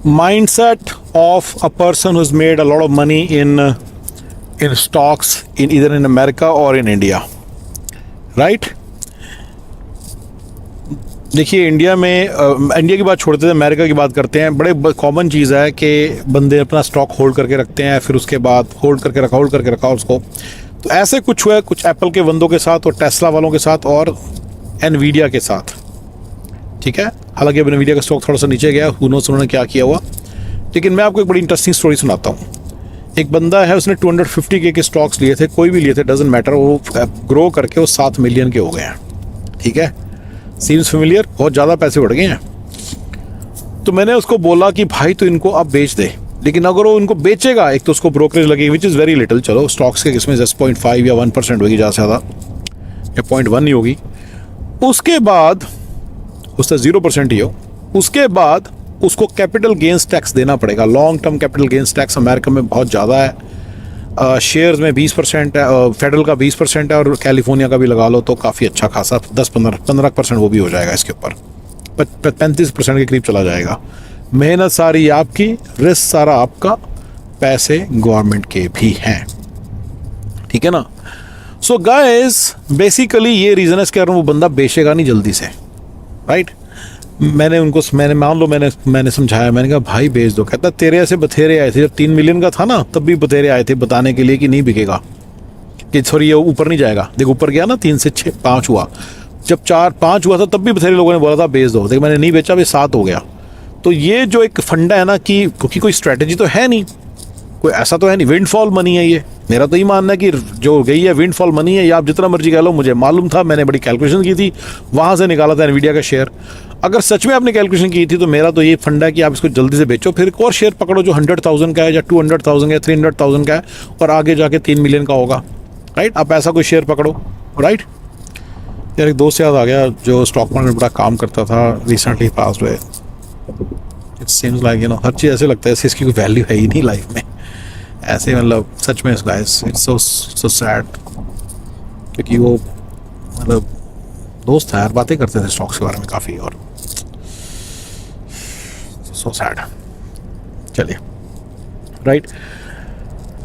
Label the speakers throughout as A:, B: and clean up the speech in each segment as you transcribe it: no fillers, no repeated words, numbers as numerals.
A: mindset of a person who's made a lot of money in stocks in either in America or in India, right? देखिए India में India की बात छोड़ते थे, America की बात करते हैं। बड़े कॉमन चीज़ है कि बंदे अपना स्टॉक होल्ड करके रखते हैं, फिर उसके बाद होल्ड करके रखा उसको। तो ऐसे कुछ हुआ है कुछ एप्पल के बंदों के साथ और टेस्ला वालों के साथ और एनवीडिया के साथ, ठीक है। हालांकि अब एनवीडिया का स्टॉक थोड़ा सा नीचे गया, नोस उन्होंने क्या किया हुआ। लेकिन मैं आपको एक बड़ी इंटरेस्टिंग स्टोरी सुनाता हूँ। एक बंदा है, उसने 250 के स्टॉक्स लिए थे, कोई भी लिए थे, डजेंट मैटर, वो ग्रो करके वो 7 मिलियन के हो गए हैं, ठीक है। सीम्स फेमिलियर, बहुत ज़्यादा पैसे बढ़ गए हैं। तो मैंने उसको बोला कि भाई तो इनको अब बेच दे, लेकिन अगर वो इनको बेचेगा, एक तो उसको ब्रोकरेज लगेगी विच इज़ वेरी लिटिल, चलो स्टॉक्स के इसमें 0.5 या 1% होगी ज़्यादा से ज़्यादा, या 0.1 ही होगी। उसके बाद उसका 0% ही हो, उसके बाद उसको कैपिटल गेंस टैक्स देना पड़ेगा। Long term capital gains tax America में बहुत ज़्यादा है। शेयर्स में 20% है, फेडरल का 20% है, और कैलिफोर्निया का भी लगा लो तो काफ़ी अच्छा खासा 10-15% वो भी हो जाएगा। इसके ऊपर 35% के करीब चला जाएगा। मेहनत सारी आपकी, रिस्क सारा आपका, पैसे गवर्नमेंट के भी हैं, ठीक है ना। सो गाइस बेसिकली ये रीज़न है इसके कारण वो बंदा बेचेगा नहीं जल्दी से, राइट। मैंने मान लो मैंने समझाया, मैंने कहा भाई बेच दो। कहता तेरे ऐसे बथेरे आए थे जब 3 मिलियन का था ना, तब भी बथेरे आए थे बताने के लिए कि नहीं बिकेगा, कि सॉरी ये ऊपर नहीं जाएगा। देख ऊपर गया ना, 3 से 6 5 हुआ, जब 4-5 हुआ था तब भी बथेरे लोगों ने बोला था बेच दो। देख मैंने नहीं बेचा, अभी 7 हो गया। तो ये जो एक फंडा है ना, कि क्योंकि कोई स्ट्रैटेजी तो है नहीं, कोई ऐसा तो है नहीं, विंडफॉल मनी है ये। मेरा तो ये मानना है कि जो गई है विंडफॉल मनी है, या आप जितना मर्जी कह लो, मुझे मालूम था, मैंने बड़ी कैलकुलेशन की थी, वहाँ से निकाला था एनवीडिया का शेयर। अगर सच में आपने कैलकुलेशन की थी तो मेरा तो ये फंडा है कि आप इसको जल्दी से बेचो, फिर एक और शेयर पकड़ो जो 100,000 का है, या 200,000 या 300,000 का है, और आगे जाके 3 मिलियन का होगा, राइट। आप ऐसा कोई शेयर पकड़ो, राइट। यार एक दोस्त याद आ गया जो स्टॉक मार्केट में बड़ा काम करता था, रिसेंटली पास हुए। इट सीम्स लाइक हर चीज़ ऐसे लगता है जैसे इसकी कोई वैल्यू है ही नहीं लाइफ में, ऐसे मतलब सच में गाइस इट्स सो सैड। क्योंकि वो मतलब दोस्त है यार, बातें करते थे स्टॉक्स के बारे में काफ़ी, और सो सैड। चलिए राइट,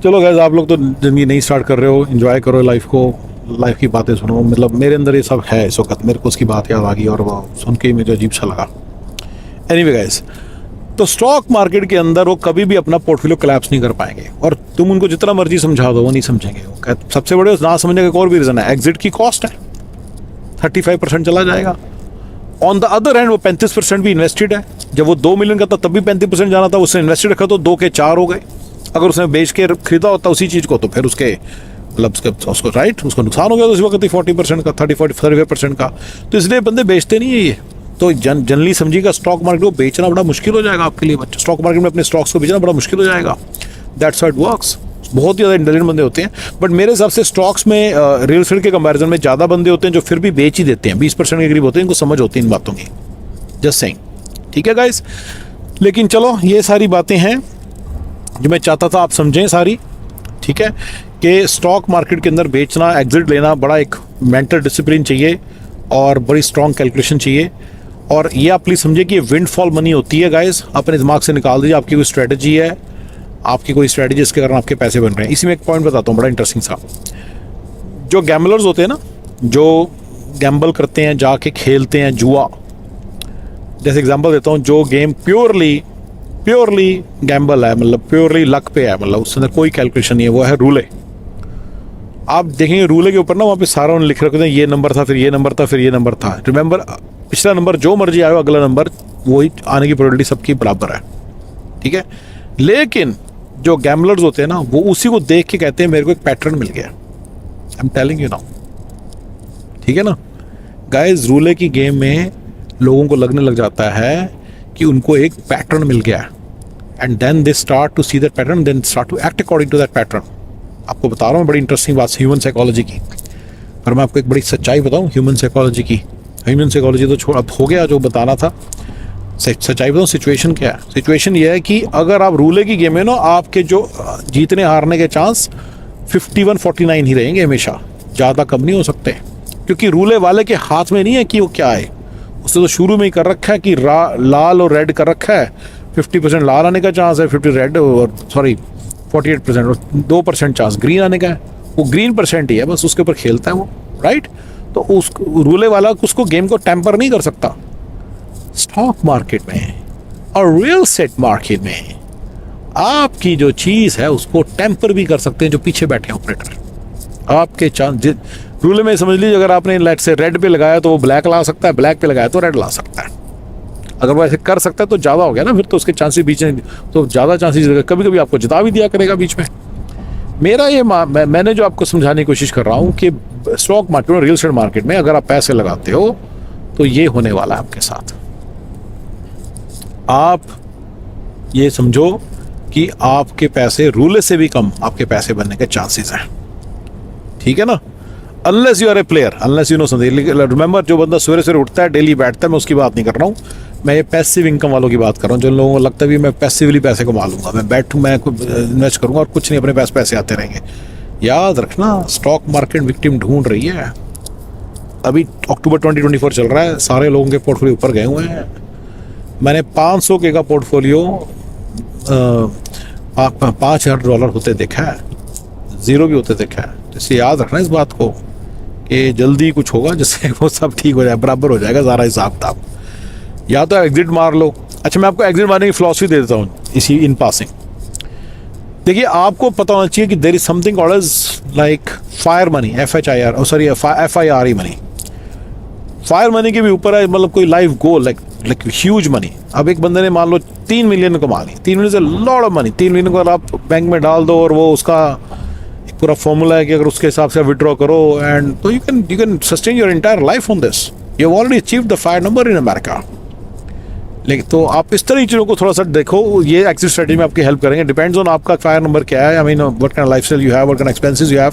A: चलो गाइस आप लोग तो ज़िंदगी नहीं स्टार्ट कर रहे हो, एंजॉय करो लाइफ को, लाइफ की बातें सुनो। मतलब मेरे अंदर ये सब है इस वक्त, मेरे को उसकी बात याद आ गई और वो सुन के ही मुझे अजीब सा लगा। एनीवे गाइस, तो स्टॉक मार्केट के अंदर वो कभी भी अपना पोर्टफोलियो कोलैप्स नहीं कर पाएंगे, और तुम उनको जितना मर्जी समझा दो वो नहीं समझेंगे। वो सबसे बड़े ना समझने का एक और भी रीज़न है, एग्जिट की कॉस्ट है, 35% चला जाएगा। ऑन द अदर हैंड वो 35% भी इन्वेस्टेड है। जब वो 2 मिलियन का था तब भी 35% जाना था, उसने इन्वेस्टेड रखा तो 2 के 4 हो गए। अगर उसने बेच के खरीदा होता उसी चीज़ को तो फिर उसके मतलब उसको राइट उसको नुकसान हो गया तो उसी वक्त ही 40% का 35% का। तो इसलिए बंदे बेचते नहीं है ये। तो जनरली समझिएगा स्टॉक मार्केट को बेचना बड़ा मुश्किल हो जाएगा आपके लिए। स्टॉक मार्केट में अपने स्टॉक्स को बेचना बड़ा मुश्किल हो जाएगा। That's how it works. बहुत ज़्यादा इंटेलिजेंट बंदे होते हैं, बट मेरे हिसाब से स्टॉक्स में रियल एस्टेट के कंपैरिजन में ज़्यादा बंदे होते हैं जो फिर भी बेच ही देते हैं। 20% के करीब होते हैं, इनको समझ होती है इन बातों की। जस्ट सेइंग, ठीक है गाइस। लेकिन चलो ये सारी बातें हैं जो मैं चाहता था आप समझें सारी, ठीक है, कि स्टॉक मार्केट के अंदर बेचना, एग्जिट लेना बड़ा एक मेंटल डिसिप्लिन चाहिए और बड़ी स्ट्रॉन्ग कैलकुलेशन चाहिए। और ये आप प्लीज़ समझिए कि ये विंडफॉल मनी होती है गाइस, अपने दिमाग से निकाल दीजिए। आपकी कोई स्ट्रेटजी है, आपकी कोई स्ट्रेटजी जिसके कारण आपके पैसे बन रहे हैं। इसी में एक पॉइंट बताता हूँ बड़ा इंटरेस्टिंग सा। जो गैम्बलर्स होते हैं ना, जो गैम्बल करते हैं, जाके खेलते हैं जुआ, जैसे एग्जांपल देता हूँ, जो गेम प्योरली गैम्बल है, मतलब प्योरली लक पे है, मतलब उसके अंदर कोई कैलकुलेशन नहीं है, वो है रूले। आप देखेंगे रूले के ऊपर ना वहाँ पे सारा उन्होंने लिख रखे थे, ये नंबर था, फिर ये नंबर था, फिर ये नंबर था। रिमेंबर, पिछला नंबर जो मर्जी आया अगला नंबर वही आने की प्रोबेबिलिटी सबकी बराबर है, ठीक है। लेकिन जो गैम्बलर्स होते हैं ना, वो उसी को देख के कहते हैं मेरे को एक पैटर्न मिल गया। आई एम टेलिंग यू नाउ, ठीक है ना गाइस। रूले की गेम में लोगों को लगने लग जाता है कि उनको एक पैटर्न मिल गया, and then they start to see that pattern, then start to act according to that pattern. आपको बता रहा हूँ बड़ी इंटरेस्टिंग बात ह्यूमन साइकोलॉजी की, पर मैं आपको एक बड़ी सच्चाई बताऊँ ह्यूमन साइकोलॉजी की। ह्यूमन साइकोलॉजी तो छोड़, अब हो गया जो बताना था। सच्चाई बताऊँ, सिचुएशन क्या है। सिचुएशन ये है कि अगर आप रूले की गेम में ना, आपके जो जीतने हारने के चांस 51-49 ही रहेंगे हमेशा, ज़्यादा कम नहीं हो सकते। क्योंकि रूले वाले के हाथ में नहीं है कि वो क्या है, उसने तो शुरू में ही कर रखा है कि लाल और रेड कर रखा है, 50% लाल आने का चांस है, 50 रेड और सॉरी 48% और 2% चांस ग्रीन आने का है। वो ग्रीन परसेंट ही है, बस उसके ऊपर खेलता है वो, राइट। तो उस रूले वाला उसको गेम को टेम्पर नहीं कर सकता। स्टॉक मार्केट में और रियल एस्टेट मार्केट में आपकी जो चीज़ है उसको टेम्पर भी कर सकते हैं जो पीछे बैठे हैं ऑपरेटर। आपके चांस रूल में समझ लीजिए, अगर आपने लेट से रेड पे लगाया तो वो ब्लैक ला सकता है, ब्लैक पे लगाया तो रेड ला सकता है। अगर वो ऐसे कर सकता है तो ज़्यादा हो गया ना, फिर तो उसके चांसेस बीच में तो ज़्यादा चांसेस कभी कभी आपको जिता भी दिया करेगा बीच में। मेरा ये मैंने जो आपको समझाने की कोशिश कर रहा हूँ कि स्टॉक मार्केट और रियल एस्टेट मार्केट में अगर आप पैसे लगाते हो तो ये होने वाला है आपके साथ। आप ये समझो कि आपके पैसे रूले से भी कम आपके पैसे बनने के चांसेस हैं, ठीक है ना। Unless you are a player, unless you know something. Remember, जो बंदा सवेरे सवेरे उठता है, डेली बैठता है, मैं उसकी बात नहीं कर रहा हूँ। मैं ये पैसिव इनकम वालों की बात कर रहा हूँ, जिन लोगों को लगता है भी मैं पैसिवली पैसे कमा लूंगा, मैं बैठूँ, मैं इन्वेस्ट करूंगा और कुछ नहीं, अपने पास पैसे आते रहेंगे। याद रखना, स्टॉक मार्केट विक्टिम ढूंढ रही है। अभी अक्टूबर 2024 चल रहा है, सारे लोगों के पोर्टफोलियो ऊपर गए हुए हैं। मैंने 500 के का पोर्टफोलियो $5,000 होते देखा है, ज़ीरो भी होते देखा है। इससे याद रखना इस बात को कि जल्दी कुछ होगा जिससे वो सब ठीक हो जाए, बराबर हो जाएगा सारा हिसाब किताब। या तो एग्जिट मार लो। अच्छा, मैं आपको एग्जिट मारने की फिलॉसफी दे देता हूँ इसी इन पासिंग। देखिए, आपको पता होना चाहिए कि there is something called as like fire money, FIRE money. Fire money के भी ऊपर है, मतलब कोई life goal, like huge money. अब एक बंदे ने मान लो 3 मिलियन कमा ली, 3 मिलियन से लॉट ऑफ मनी। 3 मिलियन को अगर आप बैंक में डाल दो और वो उसका एक पूरा फॉर्मूला है कि अगर उसके हिसाब से विड्रॉ करो एंड तो you can sustain your entire life on this. You have already achieved the fire number in America. लेकिन तो आप इस तरह की चीज़ों को थोड़ा सा देखो, ये एग्जिट स्ट्रेटजी में आपकी हेल्प करेंगे। डिपेंड्स ऑन आपका फायर नंबर क्या है। I mean what kind of lifestyle you have, what kind of expenses you have.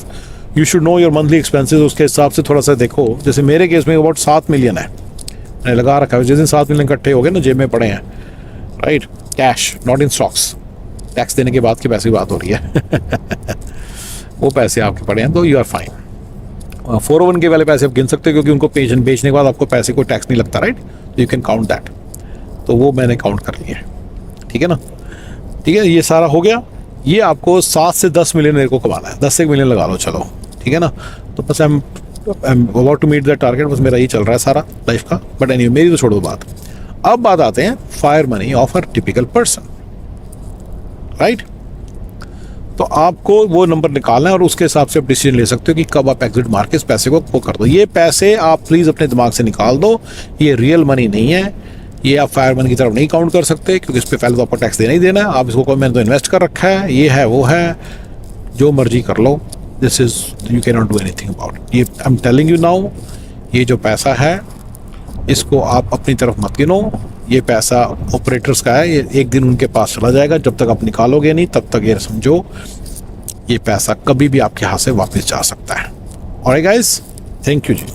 A: You should know your monthly expenses, उसके हिसाब से थोड़ा सा देखो। जैसे मेरे केस में अबाउट 7 मिलियन है मैंने लगा रखा है। जिस दिन 7 मिलियन इकट्ठे हो गए ना, जेब में पड़े हैं, right, cash, not in stocks, tax देने के बाद के पैसे की बात हो रही है वो पैसे आपके पड़े हैं तो यू आर फाइन। 401 के वाले पैसे आप गिन सकते हो क्योंकि उनको बेचने के बाद आपको पैसे को टैक्स नहीं लगता, राइट, तो यू कैन काउंट दैट। तो वो मैंने काउंट कर लिया है, ठीक है ना। ठीक है, ये सारा हो गया। ये आपको 7 से 10 मिलियन मेरे को कमाना है, 10 से 1 मिलियन लगा लो, चलो, ठीक है ना। तो बस I am about to meet the target, बस मेरा ये चल रहा है सारा लाइफ का। बट एनीवे, मेरी तो छोड़ो बात। अब बात आते हैं fire money of a typical person, right. तो आपको वो नंबर निकालना है और उसके हिसाब से आप डिसीजन ले सकते हो कि कब आप एग्जिट मार के इस पैसे को कर दो। ये पैसे आप प्लीज़ अपने दिमाग से निकाल दो, ये रियल मनी नहीं है। ये आप फायर मनी की तरफ नहीं काउंट कर सकते क्योंकि इस पर पहले तो आपको टैक्स देना ही देना है। आप इसको मैंने तो इन्वेस्ट कर रखा है, ये है वो है, जो मर्जी कर लो। This is you can not do anything about. ये I am telling you now, ये जो पैसा है इसको आप अपनी तरफ मत गिनो। ये पैसा ऑपरेटर्स का है, ये एक दिन उनके पास चला जाएगा। जब तक आप निकालोगे नहीं तब तक ये समझो ये पैसा कभी भी आपके हाथ से वापस जा सकता है। Alright guys, thank you ji.